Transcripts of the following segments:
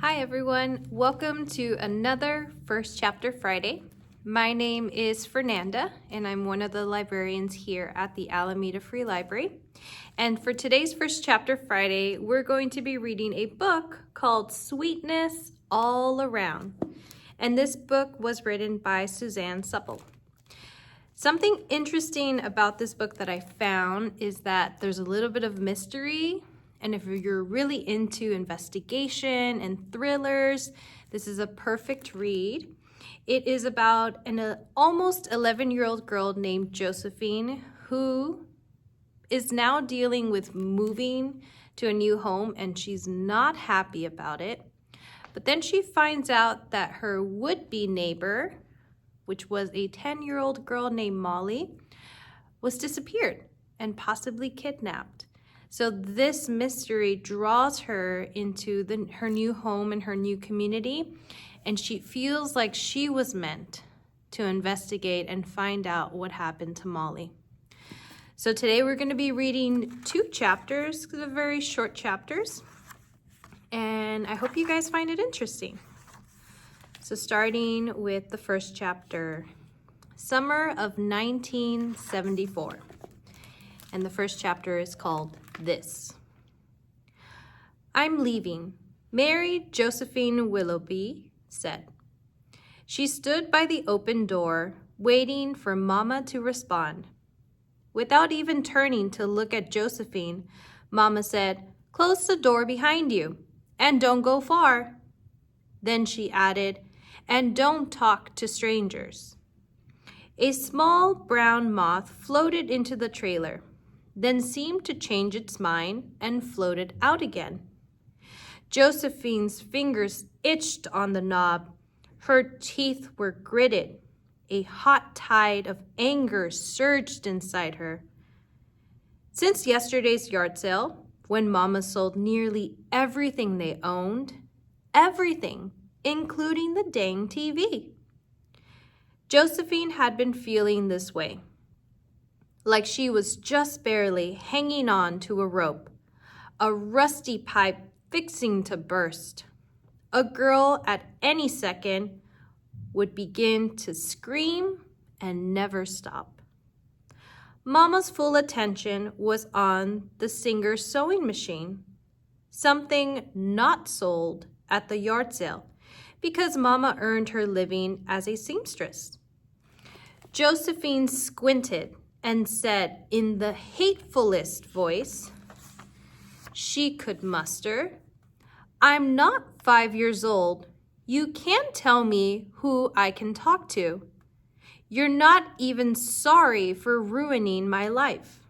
Hi everyone, welcome to another First Chapter Friday. My name is Fernanda and I'm one of the librarians here at the Alameda Free Library. And for today's First Chapter Friday, we're going to be reading a book called Sweetness All Around. And this book was written by Suzanne Supplee. Something interesting about this book that I found is that there's a little bit of mystery. And if you're really into investigation and thrillers, this is a perfect read. It is about an almost 11-year-old girl named Josephine who is now dealing with moving to a new home, and she's not happy about it. But then she finds out that her would-be neighbor, which was a 10-year-old girl named Molly, was disappeared and possibly kidnapped. So this mystery draws her into her new home and her new community, and she feels like she was meant to investigate and find out what happened to Molly. So today we're going to be reading 2 chapters, they're very short chapters, and I hope you guys find it interesting. So starting with the first chapter, Summer of 1974. And the first chapter is called This. I'm leaving, Mary Josephine Willoughby said. She stood by the open door, waiting for Mama to respond. Without even turning to look at Josephine, Mama said, "Close the door behind you, and don't go far." Then she added, "And don't talk to strangers." A small brown moth floated into the trailer, then seemed to change its mind and floated out again. Josephine's fingers itched on the knob. Her teeth were gritted. A hot tide of anger surged inside her. Since yesterday's yard sale, when Mama sold nearly everything they owned, everything, including the dang TV, Josephine had been feeling this way. Like she was just barely hanging on to a rope, a rusty pipe fixing to burst. A girl at any second would begin to scream and never stop. Mama's full attention was on the Singer's sewing machine, something not sold at the yard sale because Mama earned her living as a seamstress. Josephine squinted and said in the hatefulest voice she could muster, "I'm not 5 years old. You can't tell me who I can talk to. You're not even sorry for ruining my life."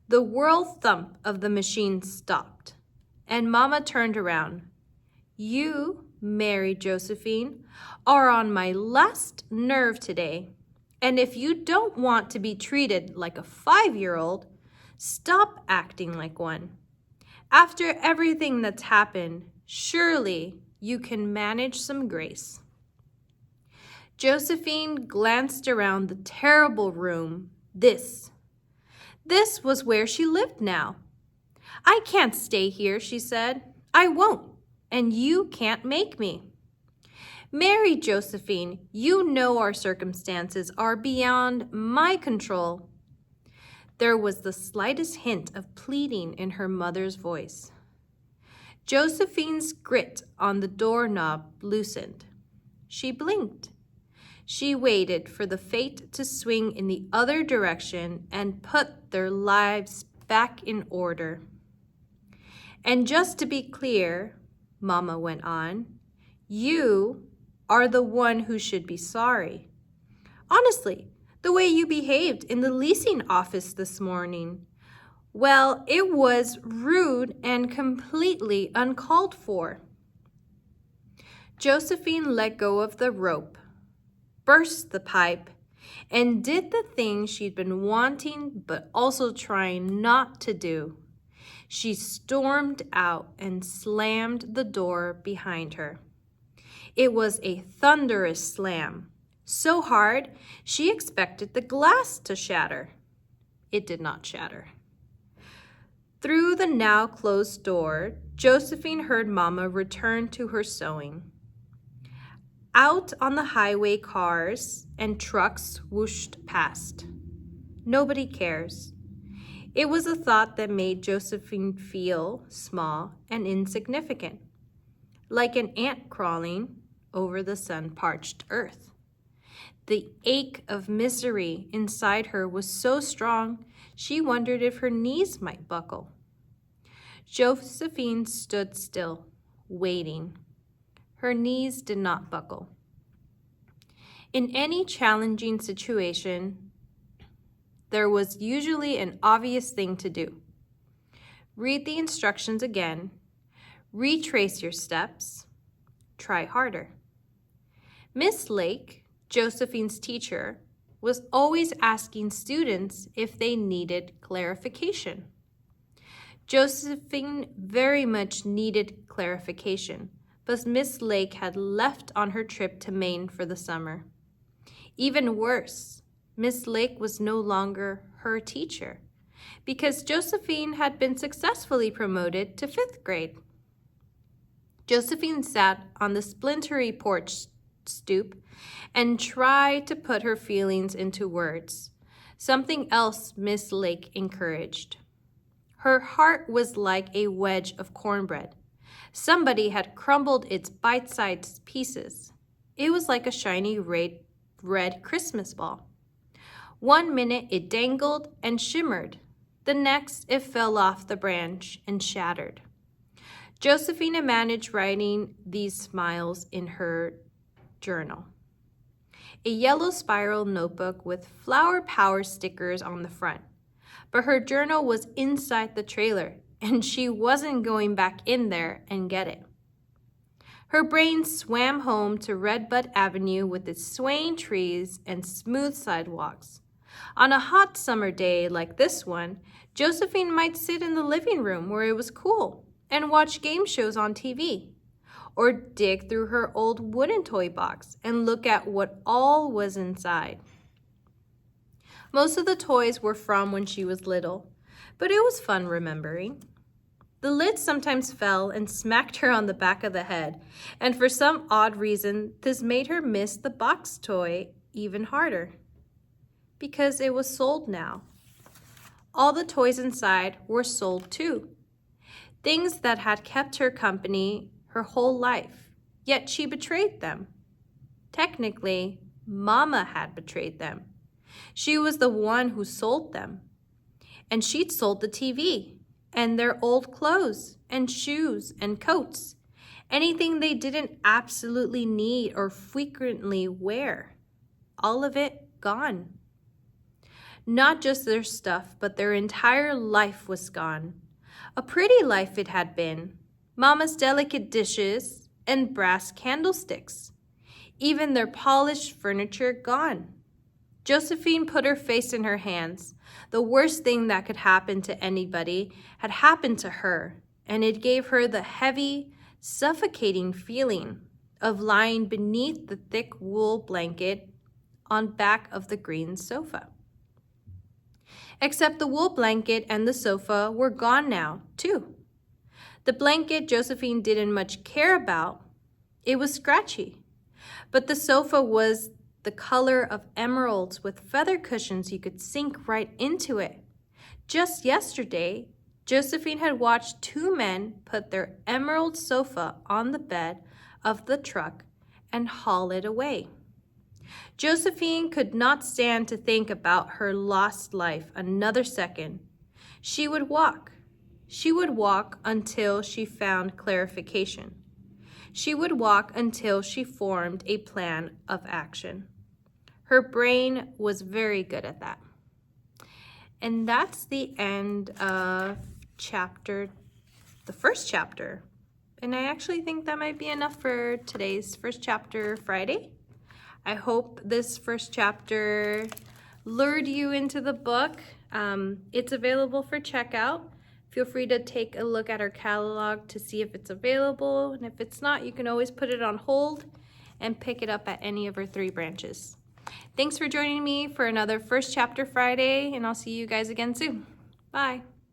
The whirl thump of the machine stopped, and Mama turned around. "You, Mary Josephine, are on my last nerve today. And if you don't want to be treated like a 5-year-old, stop acting like one. After everything that's happened, surely you can manage some grace." Josephine glanced around the terrible room. This was where she lived now. "I can't stay here," she said. "I won't, and you can't make me." "Mary Josephine, you know our circumstances are beyond my control." There was the slightest hint of pleading in her mother's voice. Josephine's grip on the doorknob loosened. She blinked. She waited for the fate to swing in the other direction and put their lives back in order. "And just to be clear," Mama went on, "you are the one who should be sorry. Honestly, the way you behaved in the leasing office this morning, well, it was rude and completely uncalled for." Josephine let go of the rope, burst the pipe, and did the thing she'd been wanting but also trying not to do. She stormed out and slammed the door behind her. It was a thunderous slam, so hard she expected the glass to shatter. It did not shatter. Through the now closed door, Josephine heard Mama return to her sewing. Out on the highway, cars and trucks whooshed past. Nobody cares. It was a thought that made Josephine feel small and insignificant, like an ant crawling over the sun-parched earth. The ache of misery inside her was so strong, she wondered if her knees might buckle. Josephine stood still, waiting. Her knees did not buckle. In any challenging situation, there was usually an obvious thing to do. Read the instructions again, retrace your steps, try harder. Miss Lake, Josephine's teacher, was always asking students if they needed clarification. Josephine very much needed clarification, but Miss Lake had left on her trip to Maine for the summer. Even worse, Miss Lake was no longer her teacher because Josephine had been successfully promoted to 5th grade. Josephine sat on the splintery porch stoop and tried to put her feelings into words, something else Miss Lake encouraged. Her heart was like a wedge of cornbread. Somebody had crumbled its bite-sized pieces. It was like a shiny red Christmas ball. 1 minute it dangled and shimmered. The next it fell off the branch and shattered. Josephine managed writing these smiles in her journal. A yellow spiral notebook with flower power stickers on the front. But her journal was inside the trailer, and she wasn't going back in there and get it. Her brain swam home to Redbud Avenue with its swaying trees and smooth sidewalks. On a hot summer day like this one, Josephine might sit in the living room where it was cool and watch game shows on TV, or dig through her old wooden toy box and look at what all was inside. Most of the toys were from when she was little, but it was fun remembering. The lid sometimes fell and smacked her on the back of the head, and for some odd reason, this made her miss the box toy even harder. Because it was sold now. All the toys inside were sold too. Things that had kept her company her whole life, yet she betrayed them. Technically, Mama had betrayed them. She was the one who sold them. And she'd sold the TV, and their old clothes, and shoes, and coats. Anything they didn't absolutely need or frequently wear. All of it gone. Not just their stuff, but their entire life was gone. A pretty life it had been. Mama's delicate dishes and brass candlesticks. Even their polished furniture gone. Josephine put her face in her hands. The worst thing that could happen to anybody had happened to her, and it gave her the heavy, suffocating feeling of lying beneath the thick wool blanket on back of the green sofa. Except the wool blanket and the sofa were gone now, too. The blanket Josephine didn't much care about. It was scratchy. But the sofa was the color of emeralds with feather cushions you could sink right into it. Just yesterday, Josephine had watched 2 men put their emerald sofa on the bed of the truck and haul it away. Josephine could not stand to think about her lost life another second. She would walk. She would walk until she found clarification. She would walk until she formed a plan of action. Her brain was very good at that. And that's the end of the first chapter. And I actually think that might be enough for today's first chapter Friday. I hope this first chapter lured you into the book. It's available for checkout. Feel free to take a look at our catalog to see if it's available. And if it's not, you can always put it on hold and pick it up at any of our 3 branches. Thanks for joining me for another First Chapter Friday, and I'll see you guys again soon. Bye.